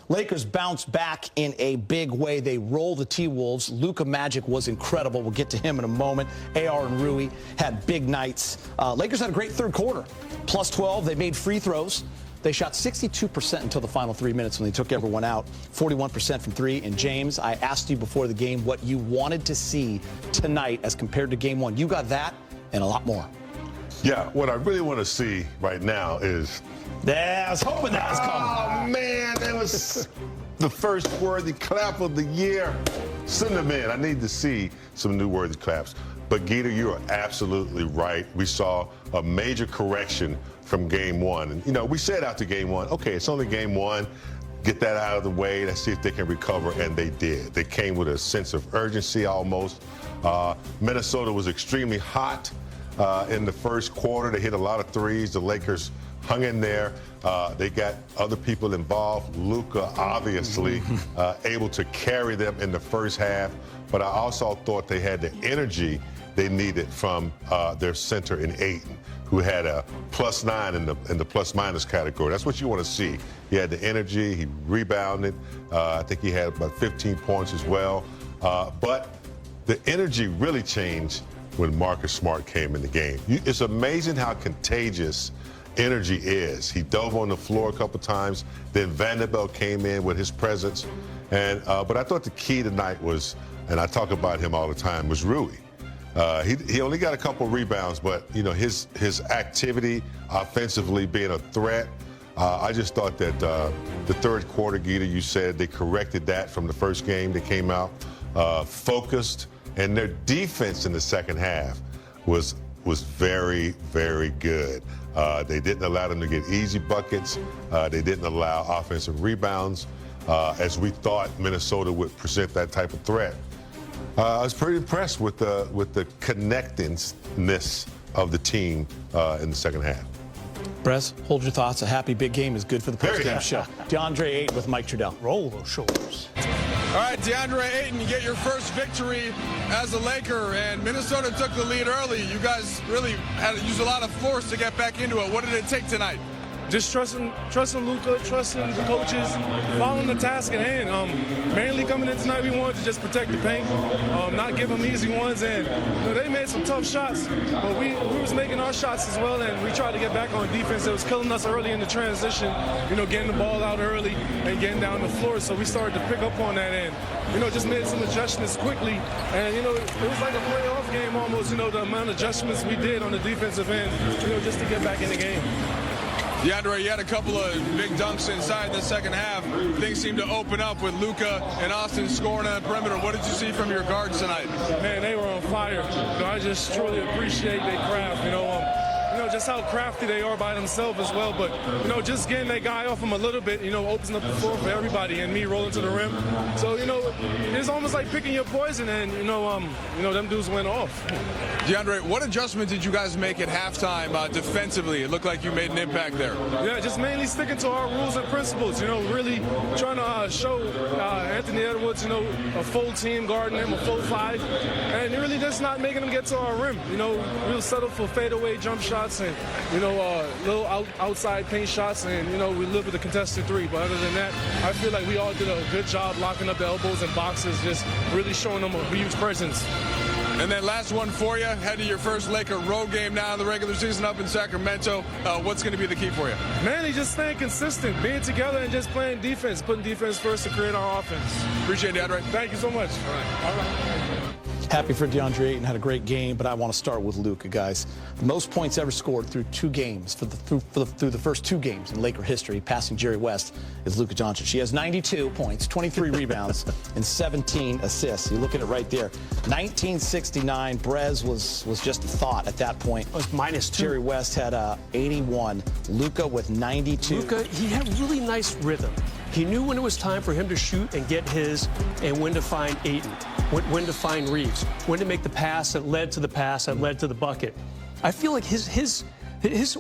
Lakers bounced back in a big way. They rolled the T-Wolves. Luka Magic was incredible. We'll get to him in a moment. AR and Rui had big nights. Lakers had a great third quarter. Plus 12. They made free throws. They shot 62% until the final 3 minutes when they took everyone out. 41% from three. And James, I asked you before the game what you wanted to see tonight as compared to game one. You got that and a lot more. Yeah, what I really want to see right now is... Yeah, I was hoping that was coming. Oh, man, that was the first worthy clap of the year. Send them in. I need to see some new worthy claps. But, Gita, you are absolutely right. We saw a major correction from game one. And, you know, we said after game one, okay, it's only game one. Get that out of the way. Let's see if they can recover. And they did. They came with a sense of urgency almost. Minnesota was extremely hot in the first quarter. They hit a lot of threes. The Lakers hung in there. They got other people involved. Luka, obviously, able to carry them in the first half. But I also thought they had the energy they needed from their center in Ayton, who had a +9 in the plus-minus category. That's what you want to see. He had the energy. He rebounded. I think he had about 15 points as well. But the energy really changed when Marcus Smart came in the game. It's amazing how contagious energy is. He dove on the floor a couple times. Then Vanderbilt came in with his presence. And but I thought the key tonight was, and I talk about him all the time, was Rui. He only got a couple rebounds, but you know his activity offensively being a threat. I just thought that the third quarter, Gita, you said they corrected that from the first game. They came out focused, and their defense in the second half was very, very good. They didn't allow them to get easy buckets. They didn't allow offensive rebounds, as we thought Minnesota would present that type of threat. I was pretty impressed with the connectedness of the team in the second half. Brez, hold your thoughts. A happy big game is good for the postgame show. DeAndre Ayton with Mike Trudell. Roll those shoulders. All right, DeAndre Ayton, you get your first victory as a Laker, and Minnesota took the lead early. You guys really had to use a lot of force to get back into it. What did it take tonight? Just trusting Luka, trusting the coaches, following the task at hand. Mainly coming in tonight, we wanted to just protect the paint, not give them easy ones. And you know, they made some tough shots, but we was making our shots as well. And we tried to get back on defense. It was killing us early in the transition, you know, getting the ball out early and getting down the floor. So we started to pick up on that end. You know, just made some adjustments quickly. And, you know, it was like a playoff game almost, you know, the amount of adjustments we did on the defensive end, you know, just to get back in the game. DeAndre, you had a couple of big dunks inside the second half. Things seemed to open up with Luka and Austin scoring on the perimeter. What did you see from your guards tonight? Man, they were on fire. You know, I just truly appreciate their craft. You know, just how crafty they are by themselves as well. But, you know, just getting that guy off them a little bit, you know, opens up the floor for everybody and me rolling to the rim. So, you know, it's almost like picking your poison and, you know, them dudes went off. DeAndre, what adjustment did you guys make at halftime defensively? It looked like you made an impact there. Yeah, just mainly sticking to our rules and principles, you know, really trying to show Anthony Edwards, you know, a full team guarding him, a full 5, and really just not making him get to our rim. You know, we'll settle for fadeaway jump shots and, you know, little outside paint shots, and, you know, we live with a contested 3. But other than that, I feel like we all did a good job locking up the elbows and boxes, just really showing them a huge presence. And then last one for you, head to your first Laker road game now in the regular season up in Sacramento. What's going to be the key for you? Mainly just staying consistent, being together and just playing defense, putting defense first to create our offense. Appreciate it, DeAndre. Thank you so much. All right. Happy for DeAndre Ayton, had a great game, but I want to start with Luka, guys. The most points ever scored through 2 games, through the first 2 games in Laker history, passing Jerry West, is Luka Doncic. She has 92 points, 23 rebounds, and 17 assists. You look at it right there. 1969, Brez was just a thought at that point. It was -2. Jerry West had 81. Luka with 92. Luka, he had really nice rhythm. He knew when it was time for him to shoot and get his, and when to find Ayton, when to find Reeves, when to make the pass that led to the pass that led to the bucket. I feel like his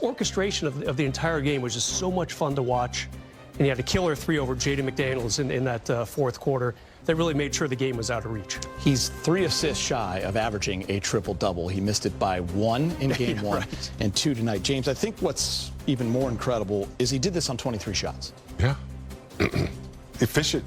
orchestration of the entire game was just so much fun to watch. And he had a killer 3 over Jayden McDaniels in that fourth quarter that really made sure the game was out of reach. He's 3 assists shy of averaging a triple-double. He missed it by 1 in game 1 right. and 2 tonight. James, I think what's even more incredible is he did this on 23 shots. Yeah. efficient.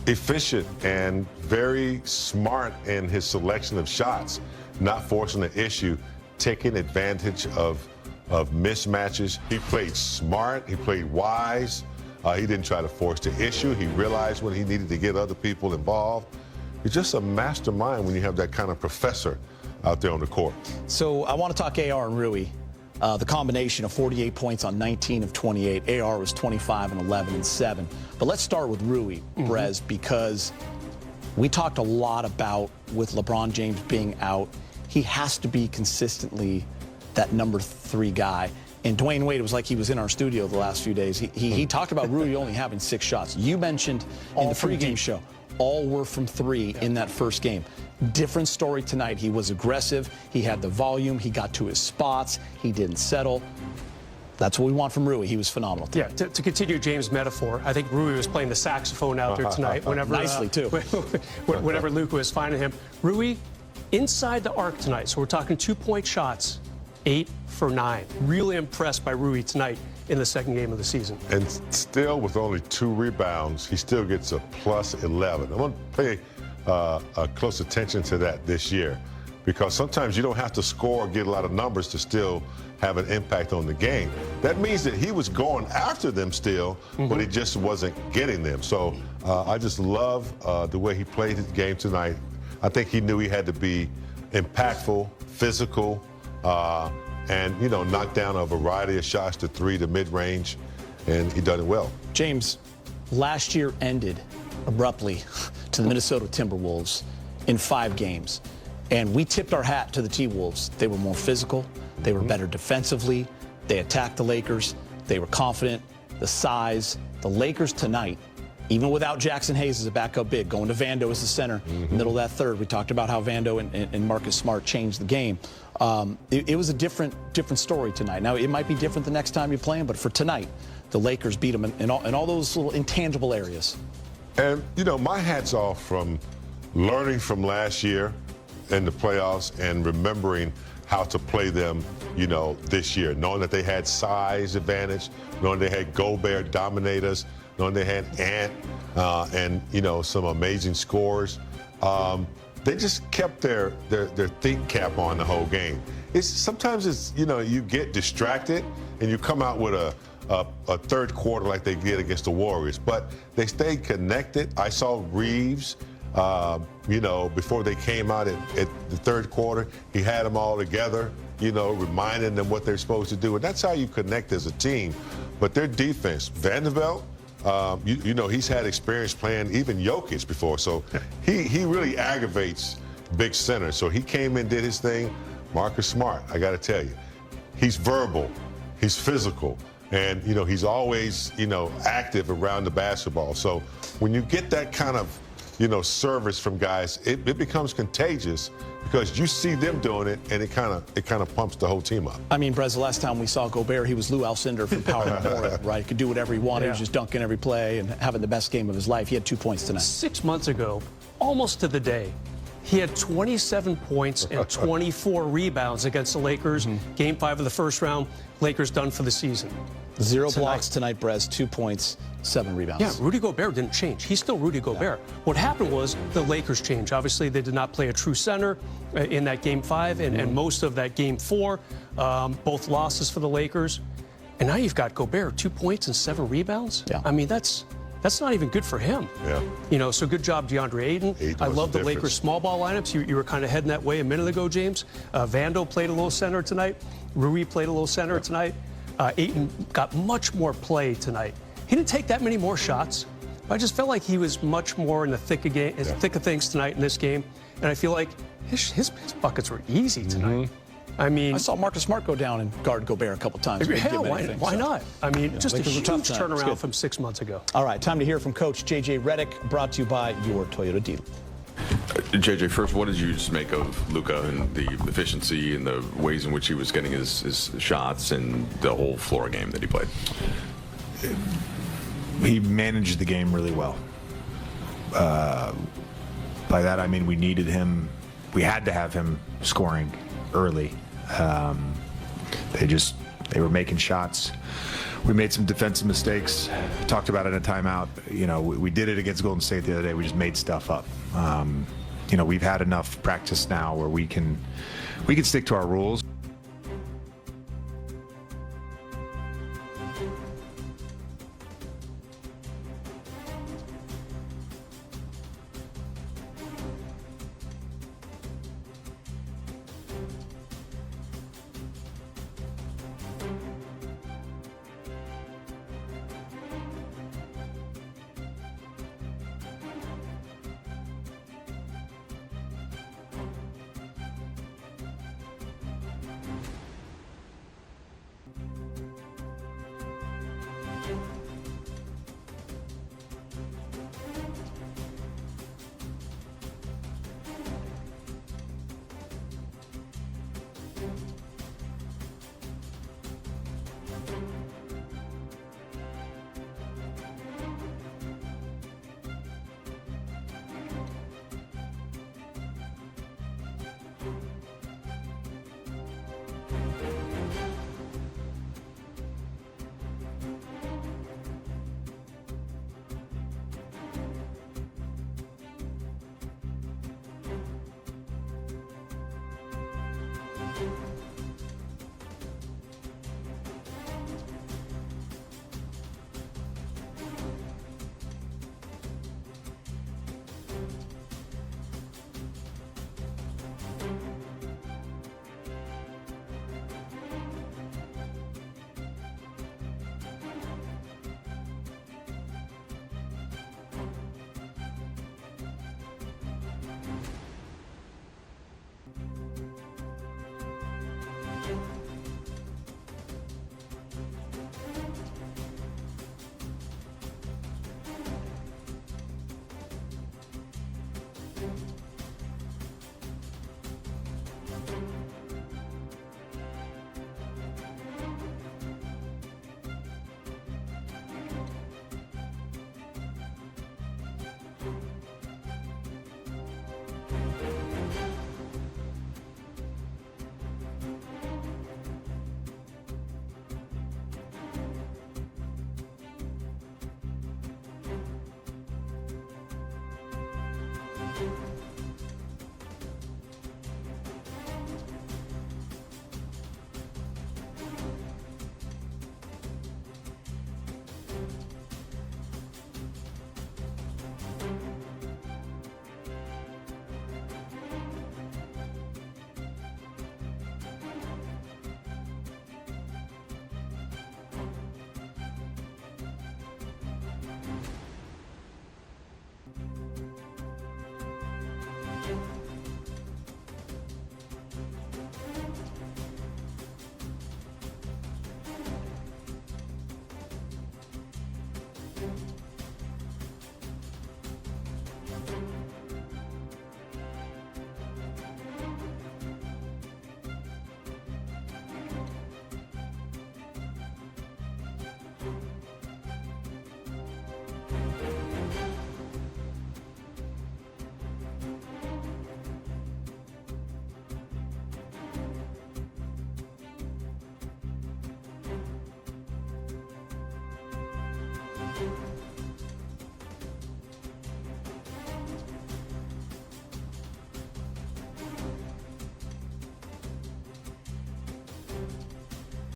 Efficient and very smart in his selection of shots, not forcing the issue, taking advantage of mismatches. He played smart, he played wise. He didn't try to force the issue. He realized when he needed to get other people involved. He's just a mastermind when you have that kind of professor out there on the court. So I want to talk AR and Rui. The combination of 48 points on 19 of 28. AR was 25 and 11 and 7. But let's start with Rui, Brez, because we talked a lot about with LeBron James being out, he has to be consistently that number 3 guy. And Dwayne Wade, it was like he was in our studio the last few days. He talked about Rui only having 6 shots. You mentioned in the pregame show, all were from 3 in that first game. Different story tonight. He was aggressive. He had the volume. He got to his spots. He didn't settle. That's what we want from Rui. He was phenomenal tonight. Yeah, to continue James' metaphor, I think Rui was playing the saxophone out there tonight. Whenever, nicely, too. Whenever Luka was finding him. Rui, inside the arc tonight, so we're talking 2-point shots, 8 for 9. Really impressed by Rui tonight in the second game of the season. And still, with only 2 rebounds, he still gets a plus 11. I'm going to pay close attention to that this year, because sometimes you don't have to score or get a lot of numbers to still have an impact on the game. That means that he was going after them still, but he just wasn't getting them. So I just love the way he played his game tonight. I think he knew he had to be impactful, physical, and, you know, knock down a variety of shots to 3 to mid-range, and he done it well. James, last year ended abruptly to the Minnesota Timberwolves in 5 games. And we tipped our hat to the T-Wolves. They were more physical. They were better defensively. They attacked the Lakers. They were confident. The size. The Lakers tonight, even without Jackson Hayes as a backup big, going to Vando as the center, middle of that third. We talked about how Vando and Marcus Smart changed the game. It was a different story tonight. Now, it might be different the next time you play them, but for tonight, the Lakers beat them in all those little intangible areas. And, you know, my hat's off from learning from last year in the playoffs and remembering how to play them, you know, this year, knowing that they had size advantage, knowing they had Gobert dominate us, knowing they had Ant and, you know, some amazing scores. They just kept their think cap on the whole game. Sometimes it's, you know, you get distracted and you come out with a third quarter like they did against the Warriors, but they stayed connected. I saw Reeves, you know, before they came out at the third quarter, he had them all together, you know, reminding them what they're supposed to do. And that's how you connect as a team. But their defense, Vanderbilt, you know, he's had experience playing even Jokic before. So he really aggravates big centers. So he came in, did his thing. Marcus Smart, I got to tell you, he's verbal, he's physical. And, you know, he's always, you know, active around the basketball. So when you get that kind of, you know, service from guys, it becomes contagious because you see them doing it, and it kind of pumps the whole team up. I mean, Brez, the last time we saw Gobert, he was Lou Alcindor from Power Memorial, right? He could do whatever he wanted. He was just dunking every play and having the best game of his life. He had 2 points tonight. 6 months ago, almost to the day, he had 27 points and 24 rebounds against the Lakers. Game 5 of the first round, Lakers done for the season. 0 blocks tonight, Brez, 2 points, 7 rebounds. Yeah, Rudy Gobert didn't change. He's still Rudy Gobert. What happened was the Lakers changed. Obviously, they did not play a true center in that Game 5 and most of that Game 4, both losses for the Lakers. And now you've got Gobert, 2 points and 7 rebounds. Yeah. I mean, that's not even good for him. Yeah. You know, so good job, DeAndre Ayton. I love the Lakers small ball lineups. You were kind of heading that way a minute ago, James. Vando played a little center tonight. Rui played a little center tonight. Ayton got much more play tonight. He didn't take that many more shots, but I just felt like he was much more in the thick of things tonight in this game. And I feel like his buckets were easy tonight. I mean, I saw Marcus Smart go down and guard Gobert a couple times. Hell, why not? I mean, just a huge turnaround from 6 months ago. All right, time to hear from Coach J.J. Redick, brought to you by your Toyota dealer. JJ, first, what did you just make of Luka and the efficiency and the ways in which he was getting his shots and the whole floor game that he played? He managed the game really well. By that, I mean we needed him. We had to have him scoring early. They were making shots we made some defensive mistakes. Talked about it in a timeout. You know, we did it against Golden State the other day. We just made stuff up. You know, we've had enough practice now where we can stick to our rules. you.